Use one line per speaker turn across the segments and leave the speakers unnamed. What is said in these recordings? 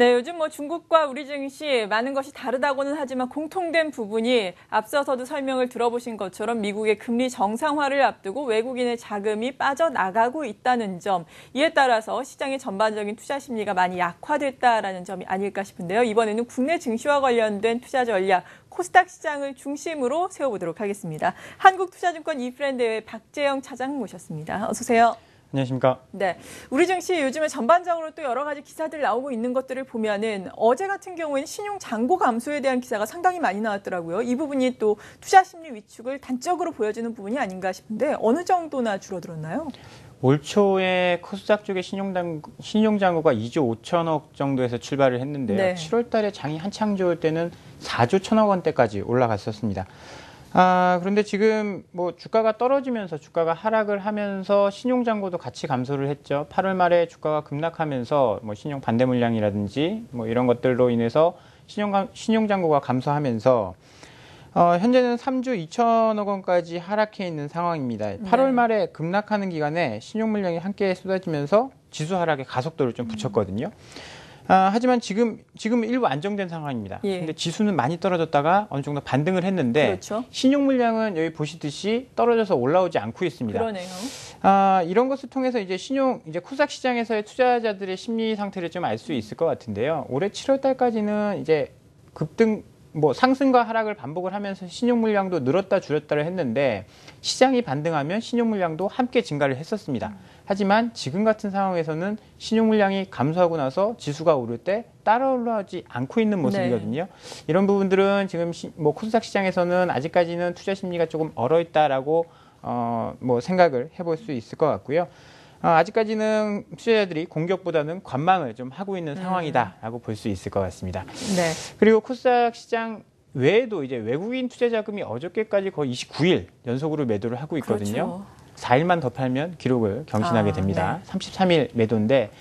네, 요즘 중국과 우리 증시 많은 것이 다르다고는 하지만 공통된 부분이 앞서서도 설명을 들어보신 것처럼 미국의 금리 정상화를 앞두고 외국인의 자금이 빠져나가고 있다는 점, 이에 따라서 시장의 전반적인 투자 심리가 많이 약화됐다라는 점이 아닐까 싶은데요. 이번에는 국내 증시와 관련된 투자 전략, 코스닥 시장을 중심으로 세워보도록 하겠습니다. 한국투자증권 이프랜드의 박재영 차장 모셨습니다. 어서 오세요.
안녕하십니까.
네, 우리 증시 요즘에 전반적으로 또 여러 가지 기사들 나오고 있는 것들을 보면은 어제 같은 경우에는 신용 잔고 감소에 대한 기사가 상당히 많이 나왔더라고요. 이 부분이 또 투자 심리 위축을 단적으로 보여주는 부분이 아닌가 싶은데 어느 정도나 줄어들었나요?
올 초에 코스닥 쪽의 신용잔고가 2조 5천억 정도에서 출발을 했는데요.
네.
7월 달에 장이 한창 좋을 때는 4조 1천억 원대까지 올라갔었습니다. 그런데 지금 주가가 떨어지면서 주가가 하락을 하면서 신용잔고도 같이 감소를 했죠. 8월 말에 주가가 급락하면서 신용 반대 물량이라든지 이런 것들로 인해서 신용잔고가 감소하면서 현재는 3조 2천억 원까지 하락해 있는 상황입니다. 8월 말에 급락하는 기간에 신용 물량이 함께 쏟아지면서 지수 하락에 가속도를 좀 붙였거든요. 하지만 지금 일부 안정된 상황입니다.
예.
근데 지수는 많이 떨어졌다가 어느 정도 반등을 했는데
그렇죠.
신용 물량은 여기 보시듯이 떨어져서 올라오지 않고 있습니다.
그러네요.
이런 것을 통해서 이제 코스닥 시장에서의 투자자들의 심리 상태를 좀 알 수 있을 것 같은데요. 올해 7월 달까지는 이제 급등 상승과 하락을 반복을 하면서 신용 물량도 늘었다 줄였다를 했는데 시장이 반등하면 신용 물량도 함께 증가를 했었습니다. 하지만 지금 같은 상황에서는 신용 물량이 감소하고 나서 지수가 오를 때 따라 올라오지 않고 있는 모습이거든요. 네. 이런 부분들은 지금 코스닥 시장에서는 아직까지는 투자 심리가 조금 얼어 있다라고 생각을 해볼 수 있을 것 같고요. 아직까지는 투자자들이 공격보다는 관망을 좀 하고 있는 상황이다라고 볼 수 있을 것 같습니다.
네.
그리고 코스닥 시장 외에도 이제 외국인 투자 자금이 어저께까지 거의 29일 연속으로 매도를 하고 있거든요.
그렇죠.
4일만 더 팔면 기록을 경신하게 됩니다. 네. 33일 매도인데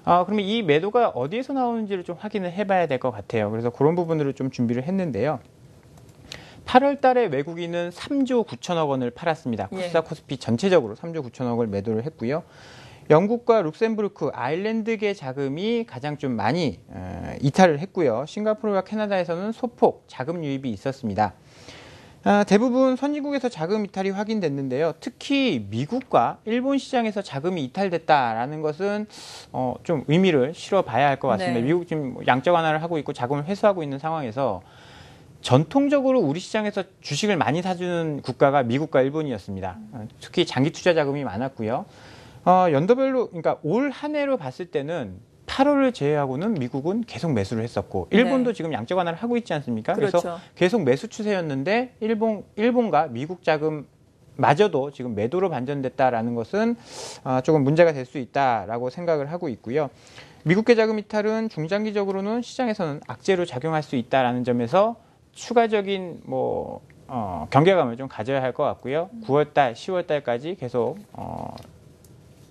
그러면 이 매도가 어디에서 나오는지를 좀 확인을 해봐야 될 것 같아요. 그래서 그런 부분으로 좀 준비를 했는데요. 8월 달에 외국인은 3조 9천억 원을 팔았습니다. 코스닥 코스피 전체적으로 3조 9천억을 매도를 했고요. 영국과 룩셈부르크, 아일랜드계 자금이 가장 좀 많이 이탈을 했고요. 싱가포르와 캐나다에서는 소폭 자금 유입이 있었습니다. 대부분 선진국에서 자금 이탈이 확인됐는데요. 특히 미국과 일본 시장에서 자금이 이탈됐다라는 것은 좀 의미를 실어봐야 할 것 같습니다. 네. 미국 지금 양적 완화를 하고 있고 자금을 회수하고 있는 상황에서 전통적으로 우리 시장에서 주식을 많이 사주는 국가가 미국과 일본이었습니다. 특히 장기 투자 자금이 많았고요. 연도별로, 그러니까 올 한 해로 봤을 때는 8월을 제외하고는 미국은 계속 매수를 했었고 일본도 지금 양적 완화를 하고 있지 않습니까?
그렇죠.
그래서 계속 매수 추세였는데 일본과 미국 자금마저도 지금 매도로 반전됐다라는 것은 조금 문제가 될 수 있다라고 생각을 하고 있고요. 미국계 자금 이탈은 중장기적으로는 시장에서는 악재로 작용할 수 있다라는 점에서 추가적인 경계감을 좀 가져야 할 것 같고요. 9월달, 10월달까지 계속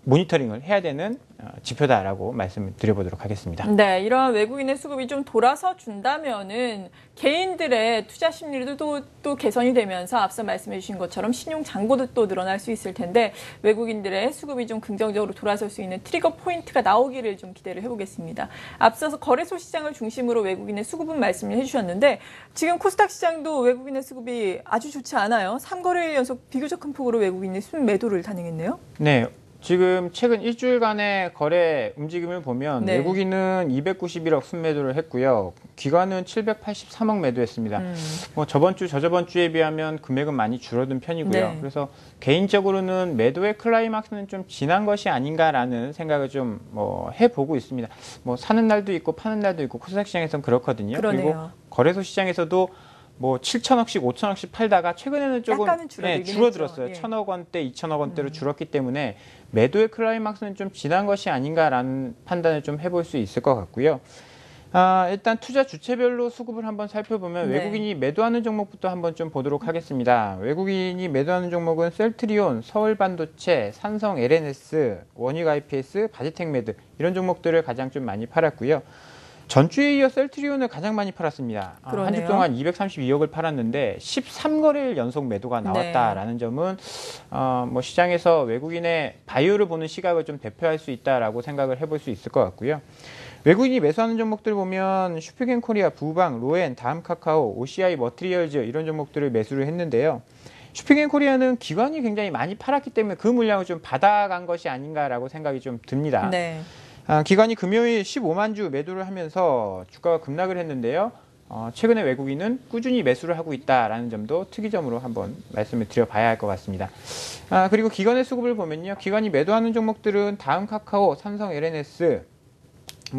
모니터링을 해야 되는 지표다라고 말씀을 드려보도록 하겠습니다.
네, 이러한 외국인의 수급이 좀 돌아서 준다면은 개인들의 투자 심리도 또 개선이 되면서 앞서 말씀해 주신 것처럼 신용 잔고도 또 늘어날 수 있을 텐데 외국인들의 수급이 좀 긍정적으로 돌아설 수 있는 트리거 포인트가 나오기를 좀 기대를 해보겠습니다. 앞서서 거래소 시장을 중심으로 외국인의 수급은 말씀을 해주셨는데 지금 코스닥 시장도 외국인의 수급이 아주 좋지 않아요. 3거래일 연속 비교적 큰 폭으로 외국인이 순매도를 단행했네요.
네. 지금 최근 일주일간의 거래 움직임을 보면 외국인은 291억 순매도를 했고요. 기관은 783억 매도했습니다. 저번 주, 저저번 주에 비하면 금액은 많이 줄어든 편이고요. 그래서 개인적으로는 매도의 클라이막스는 좀 지난 것이 아닌가라는 생각을 좀 해보고 있습니다. 사는 날도 있고 파는 날도 있고 코스닥 시장에서는 그렇거든요.
그러네요.
그리고 거래소 시장에서도 7천억씩, 5천억씩 팔다가 최근에는 조금 줄어들었어요. 1,000억 원대, 2,000억 원대로 줄었기 때문에 매도의 클라이막스는 좀 지난 것이 아닌가라는 판단을 좀 해볼 수 있을 것 같고요. 일단 투자 주체별로 수급을 한번 살펴보면 외국인이 매도하는 종목부터 한번 좀 보도록 하겠습니다. 외국인이 매도하는 종목은 셀트리온, 서울반도체, 삼성 LNS, 원익 IPS, 바지텍메드 이런 종목들을 가장 좀 많이 팔았고요. 전주에 이어 셀트리온을 가장 많이 팔았습니다. 한 주 동안 232억을 팔았는데 13거래일 연속 매도가 나왔다라는 점은 시장에서 외국인의 바이오를 보는 시각을 좀 대표할 수 있다라고 생각을 해볼 수 있을 것 같고요. 외국인이 매수하는 종목들 보면 슈프겐 코리아, 부방, 로엔, 다음카카오, OCI 머티리얼즈 이런 종목들을 매수를 했는데요. 슈프겐 코리아는 기관이 굉장히 많이 팔았기 때문에 그 물량을 좀 받아간 것이 아닌가라고 생각이 좀 듭니다.
네.
기관이 금요일 15만 주 매도를 하면서 주가가 급락을 했는데요. 최근에 외국인은 꾸준히 매수를 하고 있다라는 점도 특이점으로 한번 말씀을 드려봐야 할 것 같습니다. 그리고 기관의 수급을 보면요. 기관이 매도하는 종목들은 다음카카오, 삼성 LNS,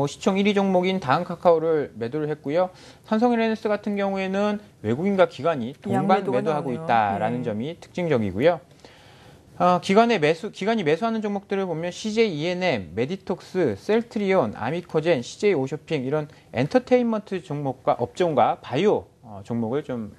시총 1위 종목인 다음카카오를 매도를 했고요. 삼성 LNS 같은 경우에는 외국인과 기관이 동반 매도하고 있다라는 점이 특징적이고요. 기관이 매수하는 종목들을 보면 CJ ENM, 메디톡스, 셀트리온, 아미코젠, CJ 오쇼핑 이런 엔터테인먼트 종목과 업종과 바이오 종목을 좀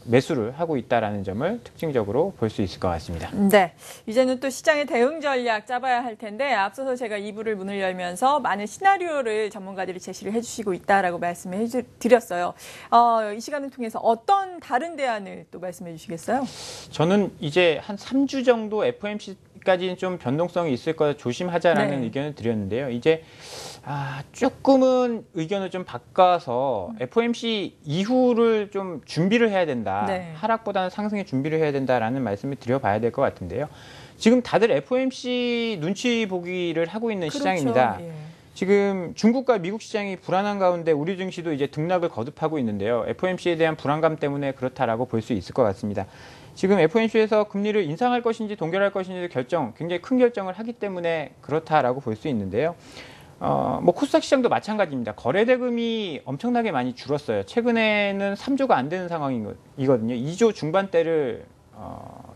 매수를 하고 있다라는 점을 특징적으로 볼 수 있을 것 같습니다.
네, 이제는 또 시장의 대응 전략 짜봐야 할 텐데 앞서서 제가 2부를 문을 열면서 많은 시나리오를 전문가들이 제시를 해주시고 있다라고 말씀을 드렸어요. 이 시간을 통해서 어떤 다른 대안을 또 말씀해 주시겠어요?
저는 이제 한 3주 정도 FOMC까지는 좀 변동성이 있을 거라 조심하자라는 의견을 드렸는데요. 이제 조금은 의견을 좀 바꿔서 FOMC 이후를 좀 준비를 해야 된다. 하락보다는 상승에 준비를 해야 된다라는 말씀을 드려봐야 될 것 같은데요. 지금 다들 FOMC 눈치 보기를 하고 있는 시장입니다. 지금 중국과 미국 시장이 불안한 가운데 우리 증시도 이제 등락을 거듭하고 있는데요. FOMC에 대한 불안감 때문에 그렇다라고 볼 수 있을 것 같습니다. 지금 FOMC에서 금리를 인상할 것인지 동결할 것인지 굉장히 큰 결정을 하기 때문에 그렇다라고 볼 수 있는데요. 코스닥 시장도 마찬가지입니다. 거래 대금이 엄청나게 많이 줄었어요. 최근에는 3조가 안 되는 상황이거든요. 2조 중반대를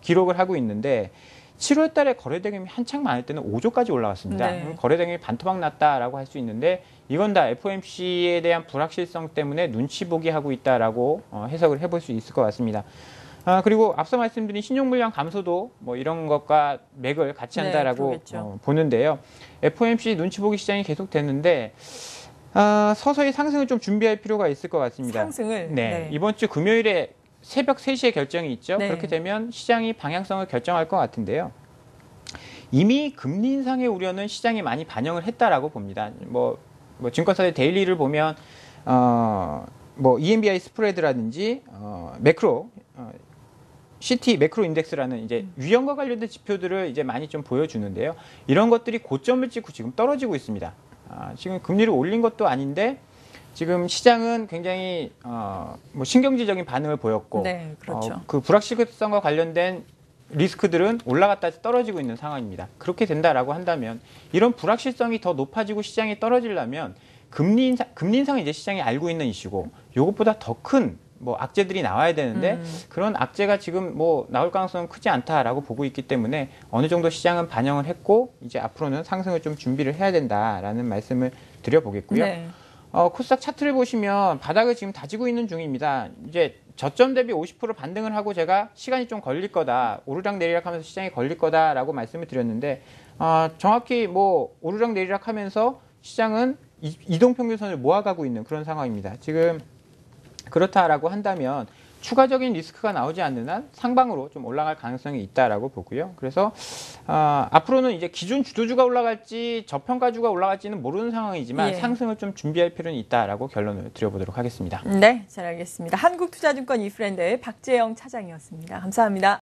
기록을 하고 있는데 7월 달에 거래 대금이 한창 많을 때는 5조까지 올라왔습니다. 거래 대금이 반토막 났다라고 할 수 있는데 이건 다 FOMC에 대한 불확실성 때문에 눈치 보기 하고 있다라고 해석을 해볼 수 있을 것 같습니다. 그리고 앞서 말씀드린 신용 물량 감소도 이런 것과 맥을 같이 한다라고 보는데요. FOMC 눈치 보기 시장이 계속됐는데 서서히 상승을 좀 준비할 필요가 있을 것 같습니다.
상승을?
네. 이번 주 금요일에 새벽 3시에 결정이 있죠. 그렇게 되면 시장이 방향성을 결정할 것 같은데요. 이미 금리 인상의 우려는 시장이 많이 반영을 했다라고 봅니다. 증권사의 데일리를 보면 EMBI 스프레드라든지 CT 매크로 인덱스라는 이제 유형과 관련된 지표들을 이제 많이 좀 보여주는데요. 이런 것들이 고점을 찍고 지금 떨어지고 있습니다. 지금 금리를 올린 것도 아닌데 지금 시장은 굉장히 신경질적인 반응을 보였고, 그 불확실성과 관련된 리스크들은 올라갔다 떨어지고 있는 상황입니다. 그렇게 된다라고 한다면 이런 불확실성이 더 높아지고 시장이 떨어지려면 금리 인상은 이제 시장이 알고 있는 이슈고, 이것보다 더 큰 악재들이 나와야 되는데 그런 악재가 지금 나올 가능성은 크지 않다라고 보고 있기 때문에 어느 정도 시장은 반영을 했고 이제 앞으로는 상승을 좀 준비를 해야 된다라는 말씀을 드려보겠고요. 코스닥 차트를 보시면 바닥을 지금 다지고 있는 중입니다. 이제 저점 대비 50% 반등을 하고 제가 시간이 좀 걸릴 거다, 오르락 내리락 하면서 시장이 걸릴 거다라고 말씀을 드렸는데 정확히 오르락 내리락 하면서 시장은 이동평균선을 모아가고 있는 그런 상황입니다. 지금 그렇다라고 한다면 추가적인 리스크가 나오지 않는 한 상방으로 좀 올라갈 가능성이 있다라고 보고요. 그래서 앞으로는 이제 기존 주도주가 올라갈지 저평가주가 올라갈지는 모르는 상황이지만 상승을 좀 준비할 필요는 있다라고 결론을 드려보도록 하겠습니다.
네, 잘 알겠습니다. 한국투자증권 이프랜드의 박재영 차장이었습니다. 감사합니다.